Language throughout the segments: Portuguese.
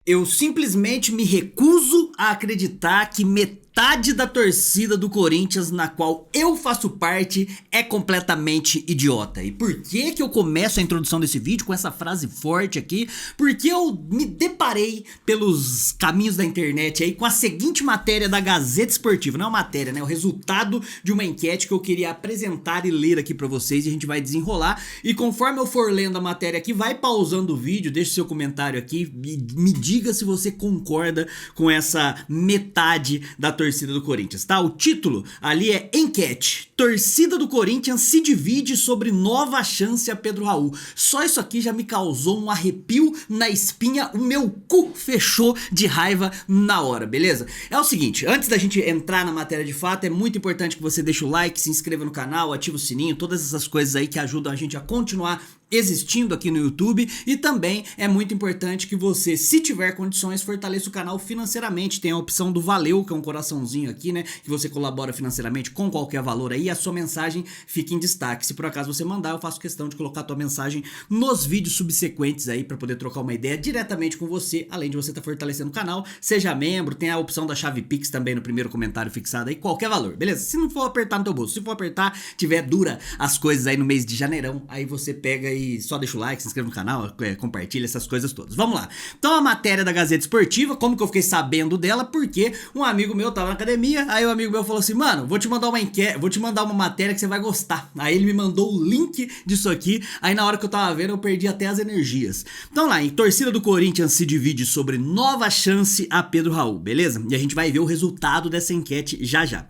Eu simplesmente me recuso a acreditar que metade da torcida do Corinthians, na qual eu faço parte, é completamente idiota. E por que que eu começo a introdução desse vídeo com essa frase forte aqui? Porque eu me deparei pelos caminhos da internet aí com a seguinte matéria da Gazeta Esportiva. Não é uma matéria, né? É o resultado de uma enquete que eu queria apresentar e ler aqui pra vocês, e a gente vai desenrolar. E conforme eu for lendo a matéria aqui, vai pausando o vídeo, deixa seu comentário aqui e me diga se você concorda com essa metade da torcida do Corinthians, tá? O título ali é enquete: torcida do Corinthians se divide sobre nova chance a Pedro Raul. Só isso aqui já me causou um arrepio na espinha, o meu cu fechou de raiva na hora, beleza? É o seguinte, antes da gente entrar na matéria de fato, é muito importante que você deixe o like, se inscreva no canal, ative o sininho, todas essas coisas aí que ajudam a gente a continuar existindo aqui no YouTube. E também é muito importante que você, se tiver condições, fortaleça o canal financeiramente. Tem a opção do Valeu, que é um coraçãozinho aqui, né, que você colabora financeiramente com qualquer valor aí, a sua mensagem fica em destaque. Se por acaso você mandar, eu faço questão de colocar a tua mensagem nos vídeos subsequentes aí, pra poder trocar uma ideia diretamente com você, além de você estar fortalecendo o canal. Seja membro, tem a opção da chave Pix também no primeiro comentário fixado aí, qualquer valor, beleza? Se não for apertar no teu bolso, se for apertar, tiver dura as coisas aí no mês de janeirão, aí você pega e só deixa o like, se inscreve no canal, compartilha essas coisas todas. Vamos lá. Então a matéria da Gazeta Esportiva, como que eu fiquei sabendo dela? Porque um amigo meu tava na academia, aí o amigo meu falou assim: mano, vou te mandar uma enquete, vou te mandar uma matéria que você vai gostar. Aí ele me mandou o link disso aqui, aí na hora que eu tava vendo eu perdi até as energias. Então lá, em torcida do Corinthians se divide sobre nova chance a Pedro Raul, beleza? E a gente vai ver o resultado dessa enquete já já.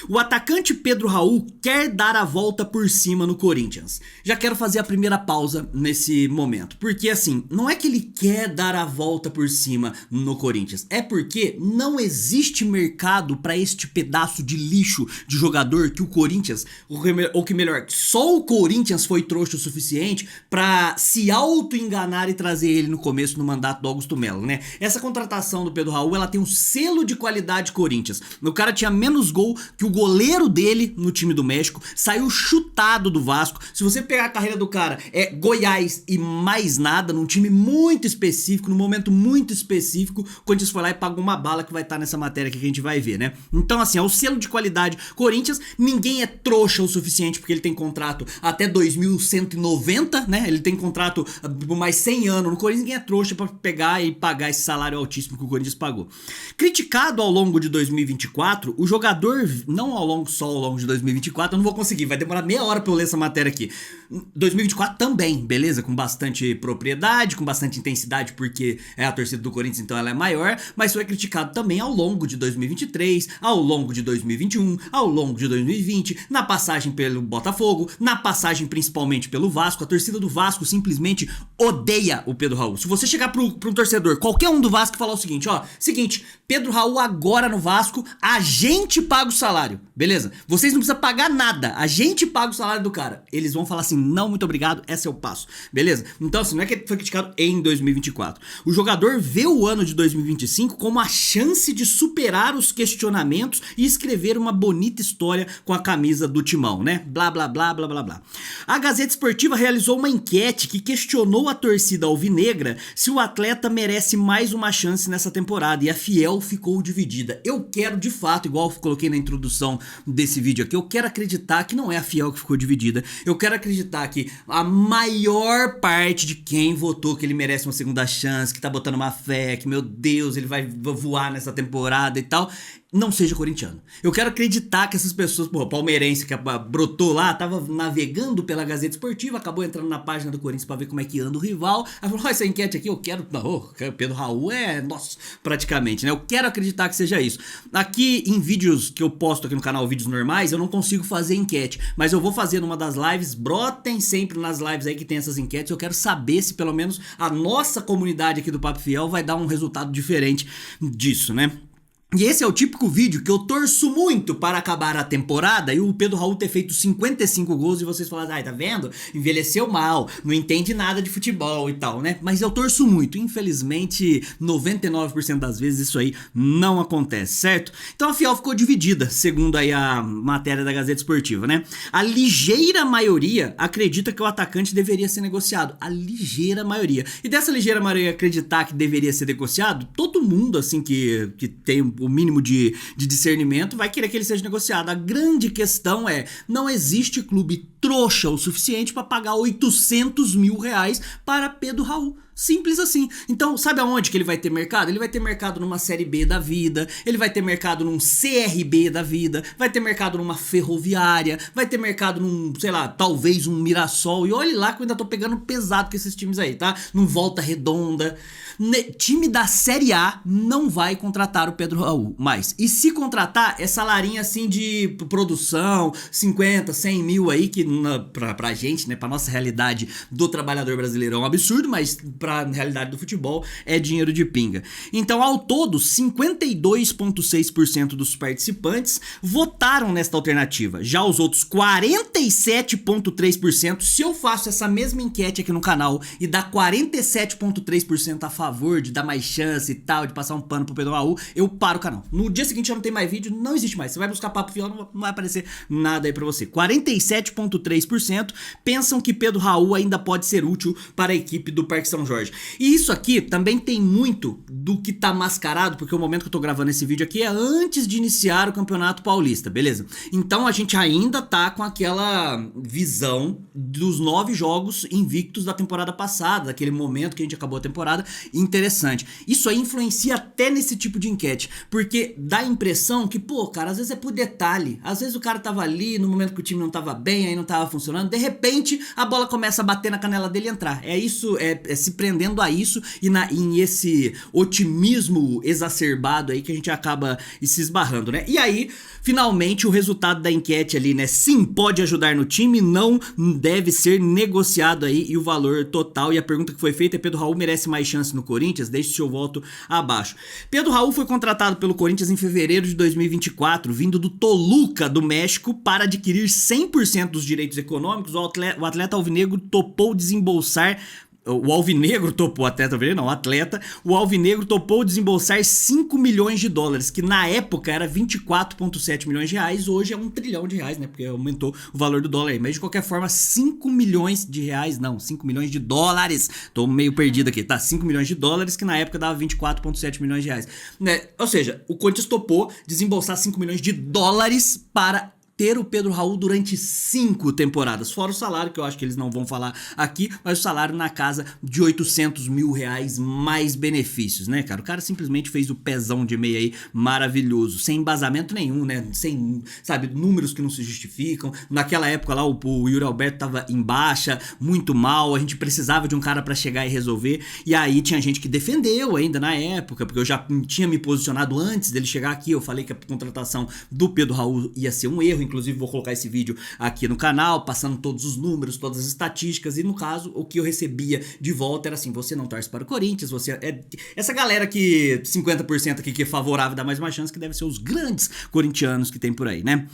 O atacante Pedro Raul quer dar a volta por cima no Corinthians. Já quero fazer a primeira pausa nesse momento, porque assim, não é que ele quer dar a volta por cima no Corinthians, é porque não existe mercado pra este pedaço de lixo de jogador que o Corinthians, ou que melhor, só o Corinthians foi trouxa o suficiente pra se auto-enganar e trazer ele no começo no mandato do Augusto Melo, né? Essa contratação do Pedro Raul, ela tem um selo de qualidade Corinthians. O cara tinha menos gol que o goleiro dele no time do México, saiu chutado do Vasco. Se você pegar a carreira do cara, é Goiás e mais nada, num time muito específico, num momento muito específico. O Corinthians foi lá e pagou uma bala, que vai estar nessa matéria aqui que a gente vai ver, né? Então assim, é o selo de qualidade Corinthians. Ninguém é trouxa o suficiente, porque ele tem contrato até 2190, né? Ele tem contrato por mais 100 anos no Corinthians. Ninguém é trouxa pra pegar e pagar esse salário altíssimo que o Corinthians pagou. Criticado ao longo de 2024, o jogador, não só ao longo de 2024, eu não vou conseguir, vai demorar meia hora pra eu ler essa matéria aqui. 2024 também, beleza? Com bastante propriedade, com bastante intensidade, porque é a torcida do Corinthians, então ela é maior, mas foi criticado também ao longo de 2023, ao longo de 2021, ao longo de 2020, na passagem pelo Botafogo, na passagem principalmente pelo Vasco. A torcida do Vasco simplesmente odeia o Pedro Raul. Se você chegar pra um torcedor, qualquer um do Vasco, e falar o seguinte, ó, seguinte, Pedro Raul agora no Vasco, a gente paga o salário, beleza? Vocês não precisam pagar nada, a gente paga o salário do cara. Eles vão falar assim: não, muito obrigado, esse é o passo, beleza? Então assim, não é que ele foi criticado em 2024. O jogador vê o ano de 2025 como a chance de superar os questionamentos e escrever uma bonita história com a camisa do Timão, né? Blá, blá, blá, blá, blá, blá. A Gazeta Esportiva realizou uma enquete que questionou a torcida alvinegra se o atleta merece mais uma chance nessa temporada, e a Fiel ficou dividida. Eu quero de fato, igual eu coloquei na introdução desse vídeo aqui, eu quero acreditar que não é a Fiel que ficou dividida. Eu quero acreditar que a maior parte de quem votou que ele merece uma segunda chance, que tá botando uma fé, que meu Deus, ele vai voar nessa temporada e tal, não seja corintiano. Eu quero acreditar que essas pessoas, porra, palmeirense que brotou lá, tava navegando pela Gazeta Esportiva, acabou entrando na página do Corinthians pra ver como é que anda o rival, aí falou: essa enquete aqui eu quero, não, Pedro Raul é nosso, praticamente, né? Eu quero acreditar que seja isso. Aqui em vídeos que eu posto aqui no canal, vídeos normais, eu não consigo fazer enquete, mas eu vou fazer numa das lives. Brotem sempre nas lives aí que tem essas enquetes. Eu quero saber se pelo menos a nossa comunidade aqui do Papo Fiel vai dar um resultado diferente disso, né? E esse é o típico vídeo que eu torço muito para acabar a temporada e o Pedro Raul ter feito 55 gols e vocês falarem, ai, tá vendo? Envelheceu mal, não entende nada de futebol e tal, né? Mas eu torço muito. Infelizmente, 99% das vezes isso aí não acontece, certo? Então a Fiel ficou dividida, segundo aí a matéria da Gazeta Esportiva, né? A ligeira maioria acredita que o atacante deveria ser negociado. A ligeira maioria. E dessa ligeira maioria acreditar que deveria ser negociado, todo mundo, assim, que tem o mínimo de discernimento, vai querer que ele seja negociado. A grande questão é, não existe clube trouxa o suficiente para pagar 800 mil reais para Pedro Raul. Simples assim. Então, sabe aonde que ele vai ter mercado? Ele vai ter mercado numa Série B da vida, ele vai ter mercado num CRB da vida, vai ter mercado numa Ferroviária, vai ter mercado num, sei lá, talvez um Mirassol. E olhe lá que eu ainda tô pegando pesado com esses times aí, tá? Num Volta Redonda. Time da Série A não vai contratar o Pedro Raul mais. E se contratar, é salarinho assim de produção, 50, 100 mil aí, que pra gente, né, pra nossa realidade do trabalhador brasileiro é um absurdo, mas pra realidade do futebol é dinheiro de pinga. Então, ao todo, 52,6% dos participantes votaram nesta alternativa. Já os outros 47,3%, se eu faço essa mesma enquete aqui no canal e dá 47,3% a favor de dar mais chance e tal, de passar um pano pro Pedro Raul, eu paro o canal. No dia seguinte já não tem mais vídeo, não existe mais. Você vai buscar Papo Fiel, não vai aparecer nada aí pra você. 47,3% pensam que Pedro Raul ainda pode ser útil para a equipe do Parque São Jorge. E isso aqui também tem muito do que tá mascarado, porque o momento que eu tô gravando esse vídeo aqui é antes de iniciar o Campeonato Paulista, beleza? Então a gente ainda tá com aquela visão dos 9 jogos invictos da temporada passada, daquele momento que a gente acabou a temporada, interessante. Isso aí influencia até nesse tipo de enquete, porque dá a impressão que, pô, cara, às vezes é por detalhe, às vezes o cara tava ali no momento que o time não tava bem, aí não tava funcionando, de repente a bola começa a bater na canela dele e entrar. É isso, é se prendendo a isso e em esse otimismo exacerbado aí que a gente acaba se esbarrando, né? E aí, finalmente, o resultado da enquete ali, né? Sim, pode ajudar no time, não deve ser negociado aí, e o valor total. E a pergunta que foi feita é: Pedro Raul merece mais chance no Corinthians? Deixe seu voto abaixo. Pedro Raul foi contratado pelo Corinthians em fevereiro de 2024, vindo do Toluca, do México, para adquirir 100% dos direitos econômicos. O atleta alvinegro topou desembolsar. O Alvinegro topou, o Alvinegro topou desembolsar 5 milhões de dólares, que na época era 24,7 milhões de reais, hoje é 1 trilhão de reais, né, porque aumentou o valor do dólar aí, mas de qualquer forma, 5 milhões de reais, não, 5 milhões de dólares, tô meio perdido aqui, tá, 5 milhões de dólares, que na época dava 24,7 milhões de reais, né, ou seja, o Corinthians topou desembolsar 5 milhões de dólares para ter o Pedro Raul durante 5 temporadas, fora o salário, que eu acho que eles não vão falar aqui, mas o salário na casa de 800 mil reais mais benefícios, né, cara? O cara simplesmente fez o pezão de meia aí maravilhoso, sem embasamento nenhum, né? Sem, sabe, números que não se justificam. Naquela época lá, o Yuri Alberto tava em baixa, muito mal, a gente precisava de um cara pra chegar e resolver, e aí tinha gente que defendeu ainda na época, porque eu já tinha me posicionado antes dele chegar aqui, eu falei que a contratação do Pedro Raul ia ser um erro. Inclusive vou colocar esse vídeo aqui no canal, passando todos os números, todas as estatísticas, e no caso, o que eu recebia de volta era assim: você não torce para o Corinthians, você é... Essa galera que 50% aqui que é favorável dá mais uma chance, que deve ser os grandes corintianos que tem por aí, né?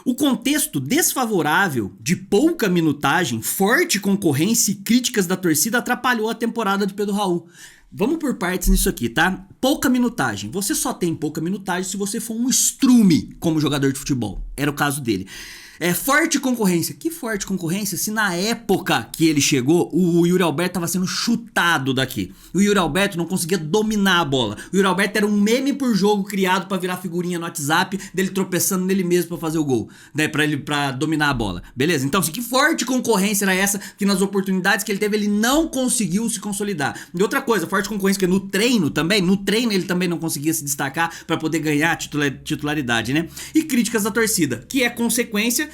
O contexto desfavorável de pouca minutagem, forte concorrência e críticas da torcida atrapalhou a temporada de Pedro Raul. Vamos por partes nisso aqui, tá? Pouca minutagem. Você só tem pouca minutagem se você for um estrume como jogador de futebol. Era o caso dele. Forte concorrência. Que forte concorrência se na época que ele chegou, o Yuri Alberto estava sendo chutado daqui. O Yuri Alberto não conseguia dominar a bola. O Yuri Alberto era um meme por jogo criado para virar figurinha no WhatsApp, dele tropeçando nele mesmo para fazer o gol, né, para dominar a bola. Beleza? Então, assim, que forte concorrência era essa que nas oportunidades que ele teve ele não conseguiu se consolidar. E outra coisa, forte concorrência que no treino ele também não conseguia se destacar para poder ganhar titularidade, né? E críticas da torcida, que é consequência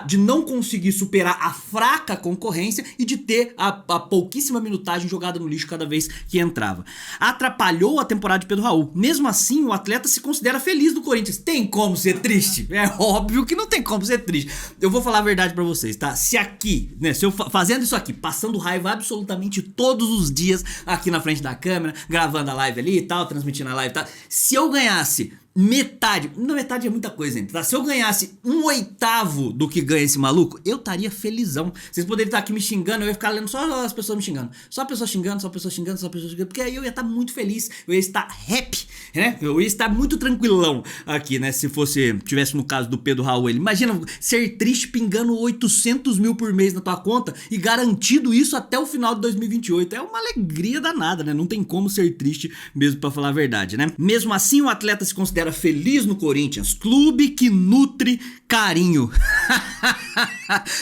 de não conseguir superar a fraca concorrência e de ter a pouquíssima minutagem jogada no lixo cada vez que entrava. Atrapalhou a temporada de Pedro Raul. Mesmo assim, o atleta se considera feliz do Corinthians. Tem como ser triste? É óbvio que não tem como ser triste. Eu vou falar a verdade pra vocês, tá? Se aqui, né, se eu fazendo isso aqui, passando raiva absolutamente todos os dias aqui na frente da câmera, gravando a live ali e tal, transmitindo a live e tal, se eu ganhasse Metade, não, metade é muita coisa ainda, tá? Se eu ganhasse 1/8 do que ganha esse maluco, eu estaria felizão. Vocês poderiam estar aqui me xingando, eu ia ficar lendo só as pessoas me xingando. Só pessoas xingando, só pessoas xingando, só pessoas xingando. Porque aí eu ia estar muito feliz, eu ia estar happy, né? Eu ia estar muito tranquilão aqui, né? Se tivesse no caso do Pedro Raul, ele. Imagina ser triste pingando 800 mil por mês na tua conta e garantido isso até o final de 2028. É uma alegria danada, né? Não tem como ser triste mesmo, pra falar a verdade, né? Mesmo assim, o atleta se considera feliz no Corinthians, clube que nutre carinho.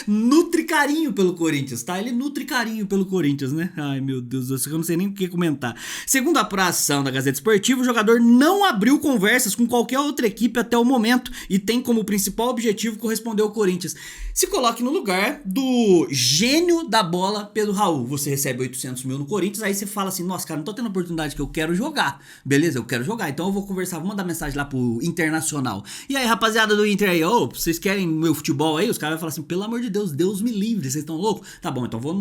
Nutre carinho pelo Corinthians, tá? Ele nutre carinho pelo Corinthians, né? Ai, meu Deus do céu, eu não sei nem o que comentar. Segundo a apuração da Gazeta Esportiva, o jogador não abriu conversas com qualquer outra equipe até o momento e tem como principal objetivo corresponder ao Corinthians. Se coloque no lugar do gênio da bola, Pedro Raul. Você recebe 800 mil no Corinthians, aí você fala assim, nossa, cara, não tô tendo a oportunidade que eu quero jogar. Beleza, eu quero jogar, então eu vou conversar, vou mandar mensagem lá pro Internacional. E aí, rapaziada do Inter aí, vocês querem meu futebol aí? Os caras vão falar assim, pelo amor de Deus, Deus me livre, vocês estão loucos? Tá bom, então vou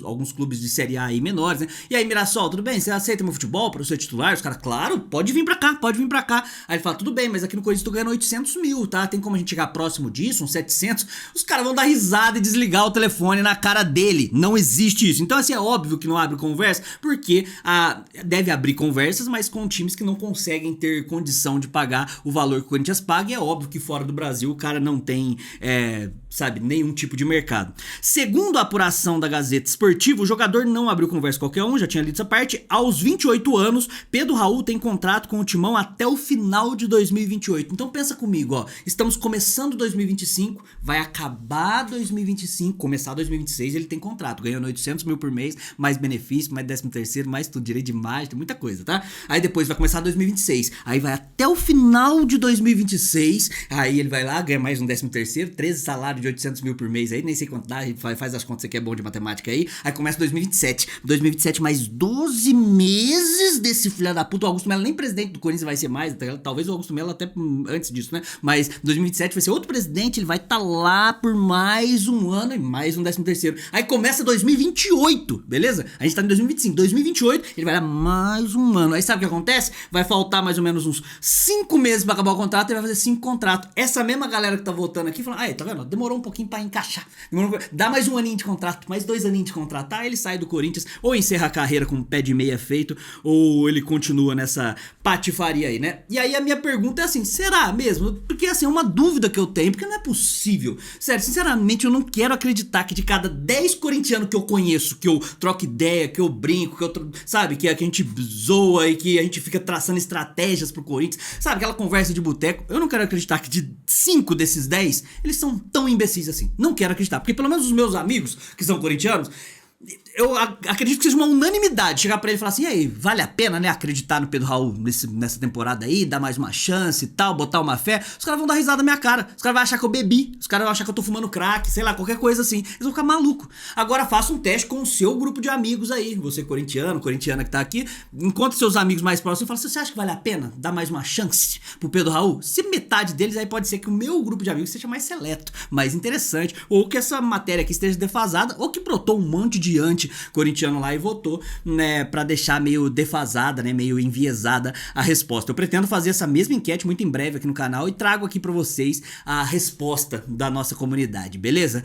alguns clubes de Série A aí menores, né? E aí, Mirassol, tudo bem? Você aceita meu futebol para ser titular? Os caras, claro, pode vir pra cá, pode vir pra cá. Aí ele fala, tudo bem, mas aqui no Corinthians tô ganhando 800 mil, tá? Tem como a gente chegar próximo disso, uns 700? Os caras vão dar risada e desligar o telefone na cara dele. Não existe isso. Então, assim, é óbvio que não abre conversa, porque deve abrir conversas, mas com times que não conseguem ter condição de pagar o valor que o Corinthians paga. E é óbvio que fora do Brasil o cara não tem, nenhum tipo de mercado. Segundo a apuração da Gazeta Esportiva, o jogador não abriu conversa com qualquer um, já tinha lido essa parte. Aos 28 anos, Pedro Raul tem contrato com o Timão até o final de 2028. Então pensa comigo, ó, estamos começando 2025, vai acabar 2025, começar 2026, ele tem contrato, ganhando 800 mil por mês, mais benefício, mais 13º, mais tudo, direito de imagem, tem muita coisa, tá? Aí depois vai começar 2026, aí vai até o final de 2026, aí ele vai lá, ganha mais um 13º, 13 salários de 800 mil por mês aí, nem sei quanto dá, a gente faz as contas, você que é bom de matemática aí começa 2027 mais 12 meses desse filho da puta. O Augusto Melo nem presidente do Corinthians vai ser mais, talvez o Augusto Melo até antes disso, né? Mas 2027 vai ser outro presidente, ele vai estar lá por mais um ano e mais um 13º. Aí começa 2028, beleza? A gente tá em 2025, 2028 ele vai dar mais um ano. Aí sabe o que acontece? Vai faltar mais ou menos uns 5 meses pra acabar o contrato e vai fazer 5 contratos. Essa mesma galera que tá voltando aqui fala, tá vendo? Demorou um pouquinho pra encaixar. Dá mais um aninho de contrato, mais 2 aninhos de contrato. Aí ele sai do Corinthians, ou encerra a carreira com um pé de meia feito, ou ele continua nessa patifaria aí, né? E aí a minha pergunta é assim, será mesmo? Porque assim, é uma dúvida que eu tenho, porque não é possível. Sério, sinceramente, eu não quero acreditar que de cada 10 corintianos que eu conheço, que eu troco ideia, que eu brinco, sabe, que a gente zoa e que a gente fica traçando estratégias pro Corinthians, sabe, aquela conversa de boteco, eu não quero acreditar que de 5 desses 10, eles são tão imbecis assim. Não quero acreditar, porque pelo menos os meus amigos, que são corintianos, eu acredito que seja uma unanimidade chegar pra ele e falar assim, e aí, vale a pena, né, acreditar no Pedro Raul nessa temporada aí, dar mais uma chance e tal, botar uma fé. Os caras vão dar risada na minha cara, os caras vão achar que eu bebi, os caras vão achar que eu tô fumando crack, sei lá, qualquer coisa assim, eles vão ficar malucos. Agora faça um teste com o seu grupo de amigos aí, você corintiana que tá aqui, encontre seus amigos mais próximos e fala assim, você acha que vale a pena dar mais uma chance pro Pedro Raul? Se metade deles, aí pode ser que o meu grupo de amigos seja mais seleto, mais interessante, ou que essa matéria aqui esteja defasada, ou que brotou um monte de corintiano lá e votou, né, pra deixar meio defasada, né, meio enviesada a resposta. Eu pretendo fazer essa mesma enquete muito em breve aqui no canal e trago aqui pra vocês a resposta da nossa comunidade, beleza?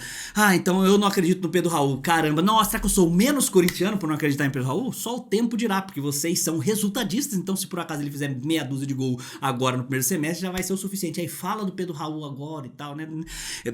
Então eu não acredito no Pedro Raul, caramba, nossa, será que eu sou menos corintiano por não acreditar em Pedro Raul? Só o tempo dirá, porque vocês são resultadistas, então se por acaso ele fizer meia dúzia de gol agora no primeiro semestre, já vai ser o suficiente. Aí fala do Pedro Raul agora e tal, né?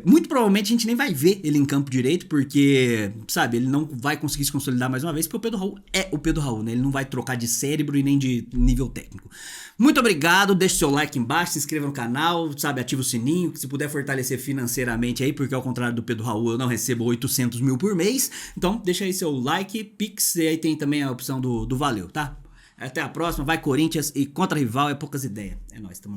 Muito provavelmente a gente nem vai ver ele em campo direito, porque, sabe, ele não vai conseguir se consolidar mais uma vez, porque o Pedro Raul é o Pedro Raul, né? Ele não vai trocar de cérebro e nem de nível técnico. Muito obrigado, deixe seu like embaixo, se inscreva no canal, sabe, ativa o sininho, que se puder fortalecer financeiramente aí, porque ao contrário do Pedro Raul, eu não recebo 800 mil por mês, então deixa aí seu like, Pix, e aí tem também a opção do valeu, tá? Até a próxima, vai Corinthians e contra rival é poucas ideias. É nóis, tamo junto.